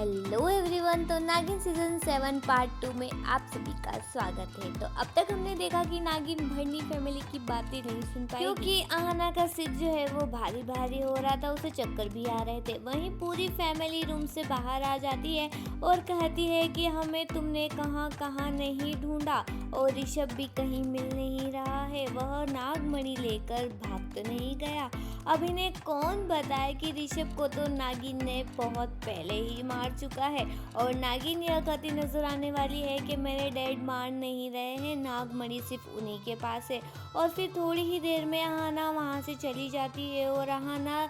Hello everyone. तो नागिन season 7 part 2 में आप सभी का स्वागत है। तो अब तक हमने देखा कि नागिन भरनी फैमिली की बातें नहीं सुन पाई क्योंकि आहना का सिर जो है वो भारी भारी हो रहा था, उसे चक्कर भी आ रहे थे। वहीं पूरी फैमिली रूम से बाहर आ जाती है और कहती है कि हमें तुमने कहाँ कहाँ नहीं ढूंढा और ऋषभ भी कहीं मिल नहीं रहा है। वह नागमणि लेकर भाग तो नहीं गया। अब इन्हें कौन बताए कि ऋषभ को तो नागिन ने बहुत पहले ही मार चुका है और नागिन यह कहती नजर आने वाली है कि मेरे डैड मार नहीं रहे हैं, नागमणि सिर्फ उन्हीं के पास है। और फिर थोड़ी ही देर में आहना वहाँ से चली जाती है और आहना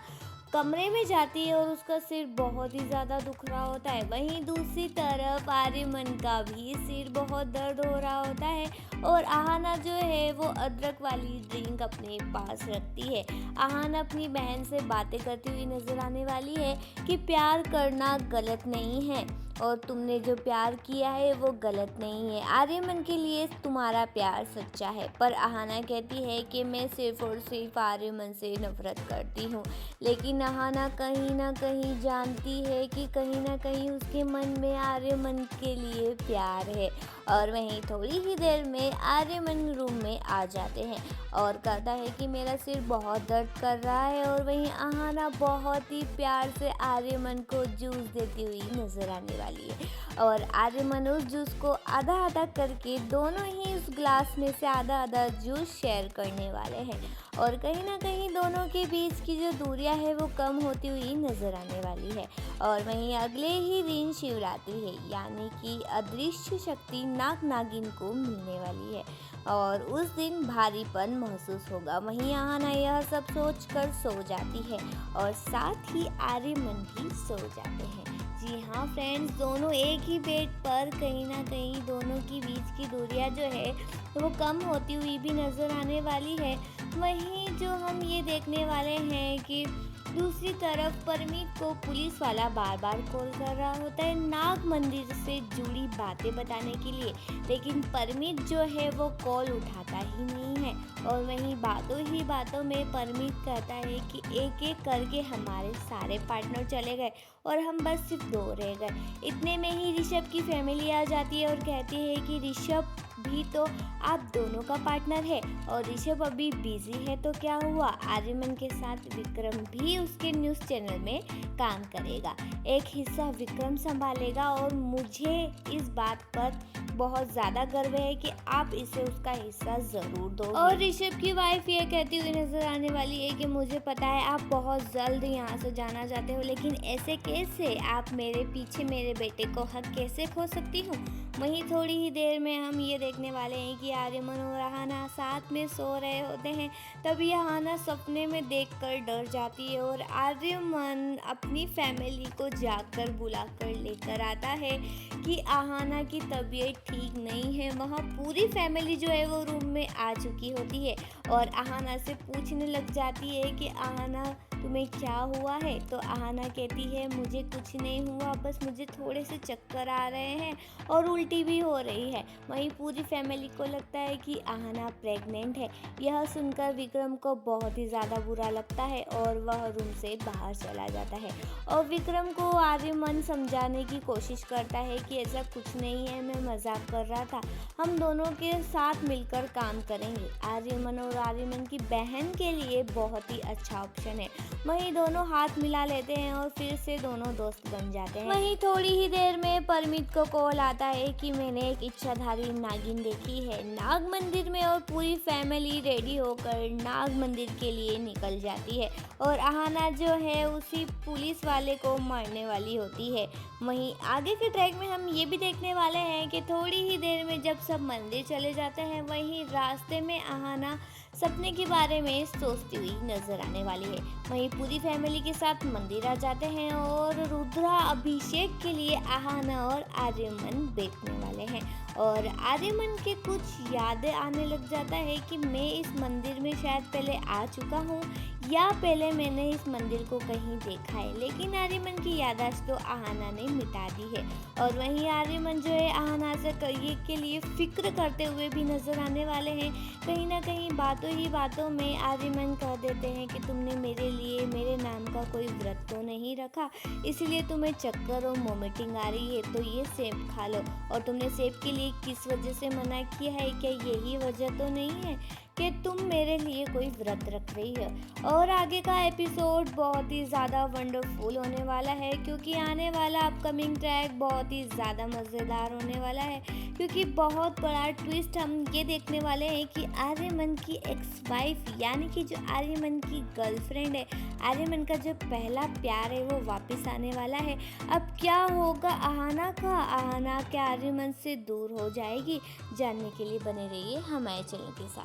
कमरे में जाती है और उसका सिर बहुत ही ज़्यादा दुख रहा होता है। वहीं दूसरी तरफ आर्यमन का भी सिर बहुत दर्द हो रहा होता है और आहना जो है वो अदरक वाली ड्रिंक अपने पास रखती है। आहना अपनी बहन से बातें करती हुई नजर आने वाली है कि प्यार करना गलत नहीं है और तुमने जो प्यार किया है वो गलत नहीं है। आर्यमन के लिए तुम्हारा प्यार सच्चा है। पर आहना कहती है कि मैं सिर्फ और सिर्फ आर्यमन से नफरत करती हूँ। लेकिन आहना कहीं ना कहीं जानती है कि कहीं ना कहीं उसके मन में आर्यमन के लिए प्यार है। और वहीं थोड़ी ही देर में आर्यमन रूम में आ जाते हैं और कहता है कि मेरा सिर बहुत दर्द कर रहा है। और वहीं आहना बहुत ही प्यार से आर्यमन को जूस देती हुई नजर आने वाली है और आर्यमन उस जूस को आधा आधा करके दोनों ही उस ग्लास में से आधा आधा जूस शेयर करने वाले हैं। और कहीं ना कहीं दोनों के बीच की जो दूरियां है वो कम होती हुई नजर आने वाली है। और वहीं अगले ही दिन शिवरात्रि है, यानी कि अदृश्य शक्ति नाग नागिन को मिलने वाली है और उस दिन भारीपन महसूस होगा। वहीं आहना यह सब सोचकर सो जाती है और साथ ही आर्यमन भी सो जाते हैं। जी हाँ फ्रेंड्स, दोनों एक ही बेड पर कहीं ना कहीं दोनों के बीच की दूरियां जो है वो कम होती हुई भी नज़र आने वाली है। वहीं जो हम ये देखने वाले हैं कि दूसरी तरफ परमीत को पुलिस वाला बार बार कॉल कर रहा होता है नाग मंदिर से जुड़ी बातें बताने के लिए, लेकिन परमीत जो है वो कॉल उठाता ही नहीं है। और वहीं बातों ही बातों में परमीत कहता है कि एक एक करके हमारे सारे पार्टनर चले गए और हम बस सिर्फ 2 रह गए। इतने में ही ऋषभ की फैमिली आ जाती है और कहती है कि ऋषभ भी तो आप दोनों का पार्टनर है और ऋषभ अभी बिजी है तो क्या हुआ, आर्यमन के साथ विक्रम भी उसके न्यूज़ चैनल में काम करेगा, एक हिस्सा विक्रम संभालेगा और मुझे इस बात पर बहुत ज़्यादा गर्व है कि आप इसे उसका हिस्सा ज़रूर दो। और ऋषभ की वाइफ ये कहती हुई नजर आने वाली है कि मुझे पता है आप बहुत जल्द यहाँ से जाना चाहते हो, लेकिन ऐसे कैसे, आप मेरे पीछे मेरे बेटे को हक कैसे खो सकती हूँ। वहीं थोड़ी ही देर में हम ये देखने वाले हैं कि आर्यमन और आहना साथ में सो रहे होते हैं। तभी आहना सपने में देखकर डर जाती है और आर्यमन अपनी फैमिली को जाकर बुलाकर लेकर आता है कि आहना की तबीयत ठीक नहीं है। वहाँ पूरी फैमिली जो है वो रूम में आ चुकी होती है और आहना से पूछने लग जाती है कि आहना तुम्हें क्या हुआ है। तो आहना कहती है मुझे कुछ नहीं हुआ, बस मुझे थोड़े से चक्कर आ रहे हैं और उल्टी भी हो रही है। वहीं पूरी फैमिली को लगता है कि आहना प्रेग्नेंट है। यह सुनकर विक्रम को बहुत ही ज़्यादा बुरा लगता है और वह रूम से बाहर चला जाता है। और विक्रम को आर्यमन समझाने की कोशिश करता है कि ऐसा कुछ नहीं है, मैं मजाक कर रहा था, हम दोनों के साथ मिलकर काम करेंगे। आर्यमन और आर्यमन की बहन के लिए बहुत ही अच्छा ऑप्शन है। वहीं दोनों हाथ मिला लेते हैं और फिर से दोनों दोस्त बन जाते हैं। वहीं थोड़ी ही देर में परमीत को कॉल आता है कि मैंने एक इच्छाधारी नागिन देखी है नाग मंदिर में और पूरी फैमिली रेडी होकर नाग मंदिर के लिए निकल जाती है और आहना जो है उसी पुलिस वाले को मारने वाली होती है। वहीं आगे के ट्रैक में हम ये भी देखने वाले हैं कि थोड़ी ही देर में जब सब मंदिर चले जाते हैं वहीं रास्ते में आहना सपने के बारे में सोचती हुई नजर आने वाली है। वहीं पूरी फैमिली के साथ मंदिर आ जाते हैं और रुद्रा अभिषेक के लिए आहना और आर्यमन बैठने वाले हैं और आर्यमन के कुछ यादें आने लग जाता है कि मैं इस मंदिर में शायद पहले आ चुका हूँ या पहले मैंने इस मंदिर को कहीं देखा है। लेकिन आर्यमन की याददाश्त तो आहाना ने मिटा दी है और वहीं आर्यमन जो है आहाना से ये के लिए फिक्र करते हुए भी नजर आने वाले हैं। कहीं ना कहीं बातों ही बातों में आर्यमन कह देते हैं कि तुमने मेरे लिए मेरे नाम का कोई व्रत तो नहीं रखा, इसलिए तुम्हें चक्कर और वोमिटिंग आ रही है, तो ये सेब खा लो। और तुमने सेब के लिए किस वजह से मना किया है? क्या यही वजह तो नहीं है कि तुम मेरे लिए कोई व्रत रख रही हो? और आगे का एपिसोड बहुत ही ज़्यादा वंडरफुल होने वाला है, क्योंकि आने वाला अपकमिंग ट्रैक बहुत ही ज़्यादा मज़ेदार होने वाला है, क्योंकि बहुत बड़ा ट्विस्ट हम ये देखने वाले हैं कि आर्यमन की एक्स वाइफ यानी कि जो आर्यमन की गर्लफ्रेंड है, आर्यमन का जो पहला प्यार है वो वापस आने वाला है। अब क्या होगा आहाना का? आहाना क्या आर्यमन से दूर हो जाएगी? जानने के लिए बने रहिए हमारे चैनल के साथ।